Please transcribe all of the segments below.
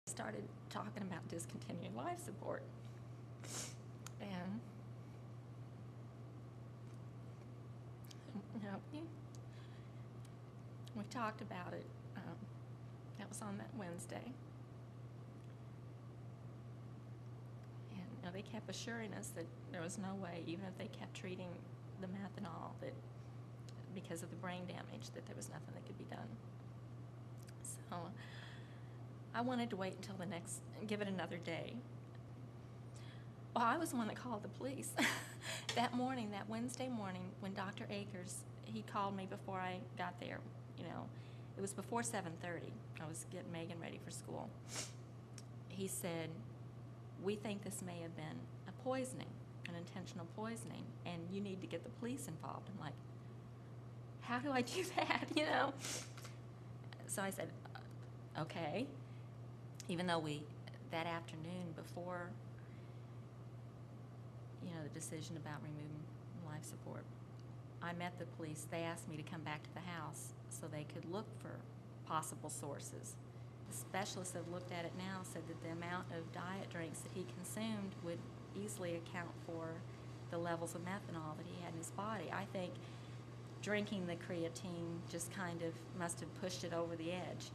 Started talking about discontinued life support, and we talked about it. That was on that Wednesday, and they kept assuring us that there was no way, even if they kept treating the methanol, that because of the brain damage, that there was nothing that could be done. So I wanted to wait until give it another day. Well, I was the one that called the police. That morning, that Wednesday morning, when Dr. Akers, he called me before I got there. It was before 7:30. I was getting Megan ready for school. He said, "We think this may have been a poisoning, an intentional poisoning, and you need to get the police involved." I'm like, how do I do that, So I said, okay. Even though that afternoon before, the decision about removing life support, I met the police. They asked me to come back to the house so they could look for possible sources. The specialists have looked at it now, said that the amount of diet drinks that he consumed would easily account for the levels of methanol that he had in his body. I think drinking the creatine just kind of must have pushed it over the edge,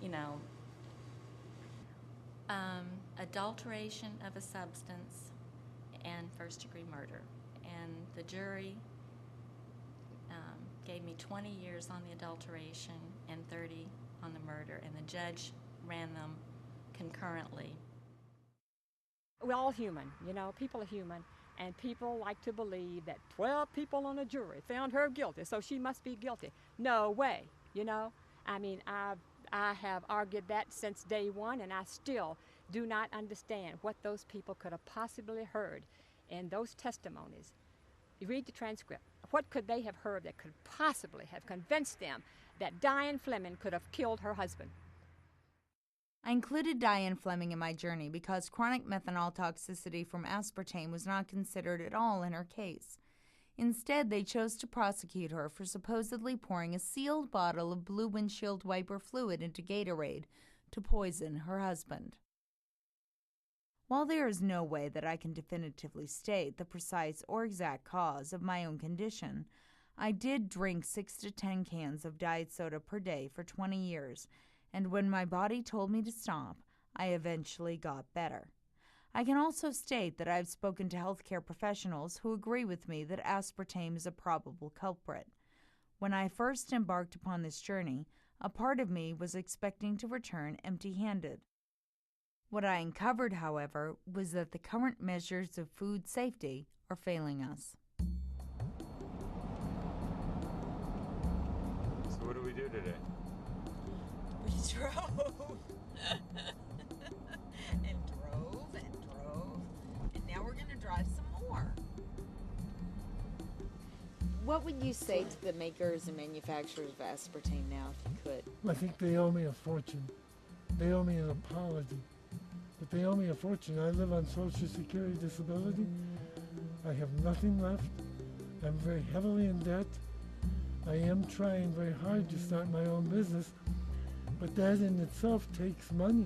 Adulteration of a substance and first-degree murder. And the jury gave me 20 years on the adulteration and 30 on the murder, and the judge ran them concurrently. We're all human, people are human, and people like to believe that 12 people on a jury found her guilty, so she must be guilty. No way, I have argued that since day one, and I still do not understand what those people could have possibly heard in those testimonies. You read the transcript. What could they have heard that could possibly have convinced them that Diane Fleming could have killed her husband? I included Diane Fleming in my journey because chronic methanol toxicity from aspartame was not considered at all in her case. Instead, they chose to prosecute her for supposedly pouring a sealed bottle of blue windshield wiper fluid into Gatorade to poison her husband. While there is no way that I can definitively state the precise or exact cause of my own condition, I did drink 6 to 10 cans of diet soda per day for 20 years, and when my body told me to stop, I eventually got better. I can also state that I have spoken to healthcare professionals who agree with me that aspartame is a probable culprit. When I first embarked upon this journey, a part of me was expecting to return empty-handed. What I uncovered, however, was that the current measures of food safety are failing us. So what do we do today? We drove and drove and drove, and now we're going to drive some more. What would you say to the makers and manufacturers of aspartame now, if you could? I think they owe me a fortune. They owe me an apology. But they owe me a fortune. I live on Social Security disability. I have nothing left. I'm very heavily in debt. I am trying very hard to start my own business, but that in itself takes money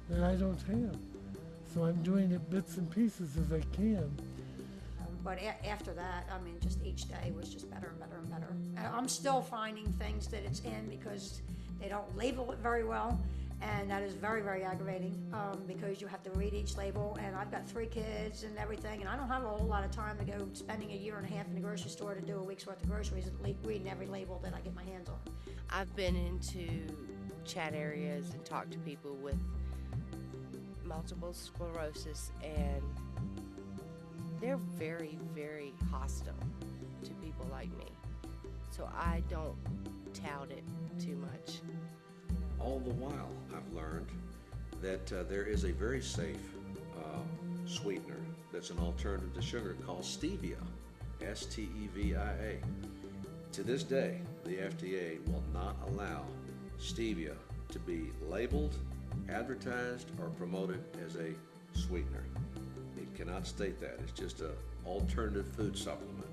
that I don't have. So I'm doing it bits and pieces as I can. But after that, just each day was just better and better and better. I'm still finding things that it's in because they don't label it very well. And that is very, very aggravating because you have to read each label. And I've got 3 kids and everything, and I don't have a whole lot of time to go spending a year and a half in the grocery store to do a week's worth of groceries and reading every label that I get my hands on. I've been into chat areas and talked to people with multiple sclerosis, and they're very, very hostile to people like me. So I don't tout it too much. All the while, I've learned that there is a very safe sweetener that's an alternative to sugar called stevia, S-T-E-V-I-A. To this day, the FDA will not allow stevia to be labeled, advertised, or promoted as a sweetener. It cannot state that. It's just an alternative food supplement.